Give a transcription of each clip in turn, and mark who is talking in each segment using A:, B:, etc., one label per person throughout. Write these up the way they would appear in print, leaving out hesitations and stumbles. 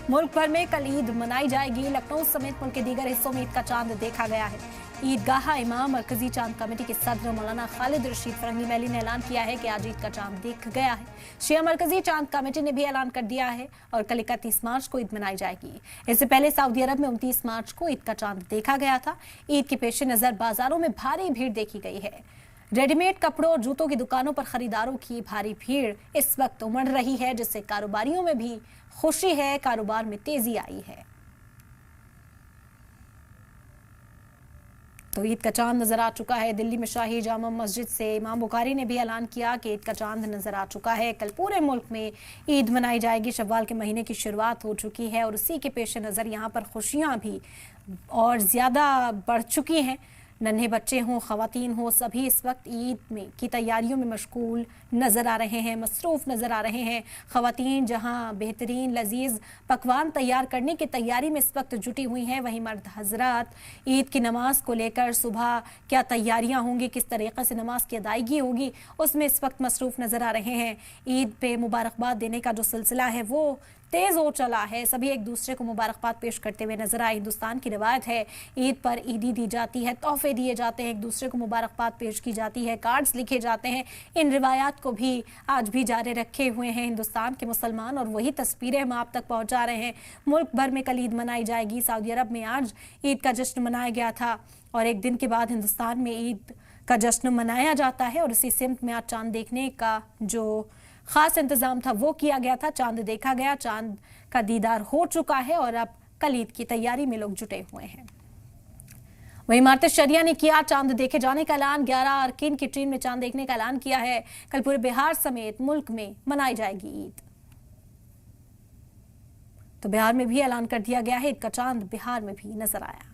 A: मुल्क भर में कल ईद मनाई जाएगी। लखनऊ समेत मुल्क के दीगर हिस्सों में ईद का चांद देखा गया है। ईदगाह इमाम मरकजी चांद कमेटी के सदर मौलाना खालिद रशीद फरंगी मैली ने ऐलान किया है कि आज ईद का चांद देख गया है। शिया मरकजी चांद कमेटी ने भी ऐलान कर दिया है और कल 31 मार्च को ईद मनाई जाएगी। इससे पहले सऊदी अरब में 29 मार्च को ईद का चांद देखा गया था। ईद के पेश नजर बाजारों में भारी भीड़ देखी गई है। रेडीमेड कपड़ों और जूतों की दुकानों पर खरीदारों की भारी भीड़ इस वक्त उमड़ रही है, जिससे कारोबारियों में भी खुशी है, कारोबार में तेजी आई है। तो ईद का चांद नजर आ चुका है। दिल्ली में शाही जामा मस्जिद से इमाम बुखारी ने भी ऐलान किया कि ईद का चांद नजर आ चुका है। कल पूरे मुल्क में ईद मनाई जाएगी। शव्वाल के महीने की शुरुआत हो चुकी है और उसी के पेश नज़र यहाँ पर खुशियाँ भी और ज़्यादा बढ़ चुकी हैं। नन्हे बच्चे हों, ख़वातीन हों, सभी इस वक्त ईद में की तैयारियों में मशगूल नज़र आ रहे हैं, मसरूफ़ नज़र आ रहे हैं। ख़वातीन जहां बेहतरीन लजीज़ पकवान तैयार करने की तैयारी में इस वक्त जुटी हुई हैं, वहीं मर्द हजरात ईद की नमाज को लेकर सुबह क्या तैयारियां होंगी, किस तरीक़े से नमाज की अदायगी होगी, उसमें इस वक्त मसरूफ़ नज़र आ रहे हैं। ईद पे मुबारकबाद देने का जो सिलसिला है वो तेज हो चला है। सभी एक दूसरे को मुबारकबाद पेश करते हुए नजर आए। हिंदुस्तान की रिवायत है, ईद पर ईदी दी जाती है, तोहफे दिए जाते हैं, एक दूसरे को मुबारकबाद पेश की जाती है, कार्ड्स लिखे जाते हैं। इन रिवायात को भी आज भी जारी रखे हुए हैं हिंदुस्तान के मुसलमान और वही तस्वीरें हम आप तक पहुंचा रहे हैं। मुल्क भर में कल ईद मनाई जाएगी। सऊदी अरब में आज ईद का जश्न मनाया गया था और एक दिन के बाद हिंदुस्तान में ईद का जश्न मनाया जाता है और इसी सिमत में आज चांद देखने का जो खास इंतजाम था वो किया गया था। चांद देखा गया, चांद का दीदार हो चुका है और अब कल ईद की तैयारी में लोग जुटे हुए हैं। वहीं इमारत शरिया ने किया चांद देखे जाने का ऐलान। 11 अरकान की टीम ने चांद देखने का ऐलान किया है। कल पूरे बिहार समेत मुल्क में मनाई जाएगी ईद। तो बिहार में भी ऐलान कर दिया गया है, ईद का चांद बिहार में भी नजर आया।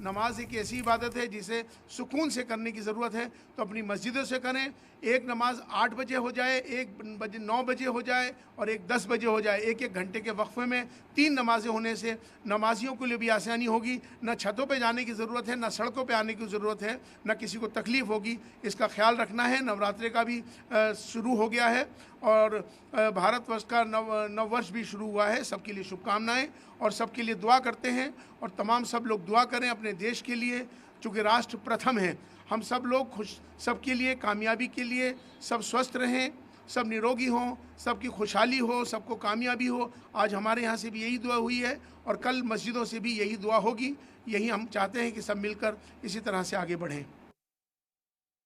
B: नमाज एक ऐसी इबादत है जिसे सुकून से करने की ज़रूरत है, तो अपनी मस्जिदों से करें। एक नमाज 8 बजे हो जाए, एक बजे 9 बजे हो जाए और एक 10 बजे हो जाए। एक एक घंटे के वक्फे में 3 नमाजें होने से नमाजियों के लिए भी आसानी होगी। न छतों पे जाने की ज़रूरत है, न सड़कों पे आने की ज़रूरत है, न किसी को तकलीफ़ होगी। इसका ख्याल रखना है। नवरात्रे का भी शुरू हो गया है और भारतवर्ष का नव वर्ष भी शुरू हुआ है। सबके लिए शुभकामनाएं और सबके लिए दुआ करते हैं और तमाम सब लोग दुआ करें अपने देश के लिए, चूँकि राष्ट्र प्रथम है। हम सब लोग खुश, सबके लिए कामयाबी के लिए सब स्वस्थ रहें, सब निरोगी हों, सबकी खुशहाली हो, सबको कामयाबी हो। आज हमारे यहाँ से भी यही दुआ हुई है और कल मस्जिदों से भी यही दुआ होगी। यही हम चाहते हैं कि सब मिलकर इसी तरह से आगे बढ़ें।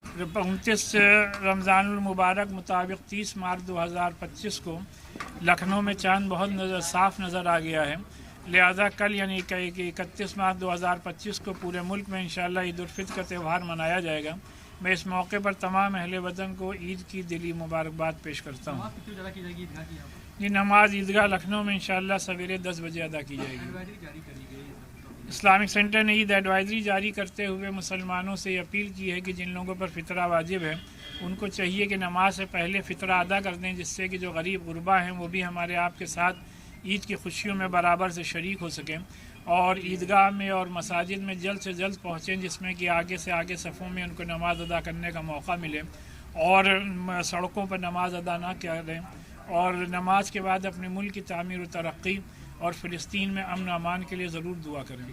C: 29 रमज़ानुल मुबारक मुताबिक 30 मार्च 2025 को लखनऊ में चांद बहुत साफ़ नज़र आ गया है। लिहाजा कल यानी कि 31 मार्च 2025 को पूरे मुल्क में इंशाअल्लाह ईद उल फितर का त्यौहार मनाया जाएगा। मैं इस मौके पर तमाम अहले वतन को ईद की दिली मुबारकबाद पेश करता हूँ। ये नमाज ईदगाह लखनऊ में इंशाअल्लाह सवेरे 10 बजे अदा की जाएगी। इस्लामिक सेंटर ने ईद एडवाइजरी जारी करते हुए मुसलमानों से अपील की है कि जिन लोगों पर फ़ितरा वाजिब है उनको चाहिए कि नमाज से पहले फ़ितरा अदा कर दें, जिससे कि जो गरीब गुरबा हैं वो भी हमारे आपके साथ ईद की खुशियों में बराबर से शरीक हो सकें और ईदगाह में और मसाजिद में जल्द से जल्द पहुँचें, जिसमें कि आगे से आगे सफ़ों में उनको नमाज अदा करने का मौका मिले और सड़कों पर नमाज अदा ना करें और नमाज के बाद अपने मुल्क की तामीर व तरक्की और फ़िलिस्तीन में अमन अमान के लिए ज़रूर दुआ करें।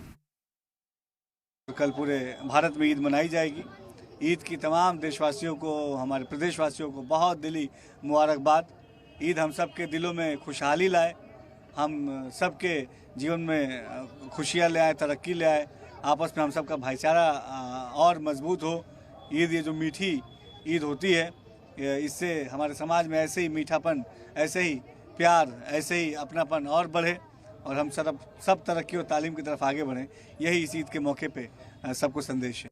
D: कल पूरे भारत में ईद मनाई जाएगी। ईद की तमाम देशवासियों को, हमारे प्रदेशवासियों को बहुत दिली मुबारकबाद। ईद हम सब के दिलों में खुशहाली लाए, हम सबके जीवन में खुशियाँ ले आए, तरक्की ले आए, आपस में हम सबका भाईचारा और मजबूत हो। ईद ये जो मीठी ईद होती है, इससे हमारे समाज में ऐसे ही मीठापन, ऐसे ही प्यार, ऐसे ही अपनापन और बढ़े और हम सब तरक्की और तालीम की तरफ आगे बढ़ें। यही इस ईद के मौके पे सबको संदेश है।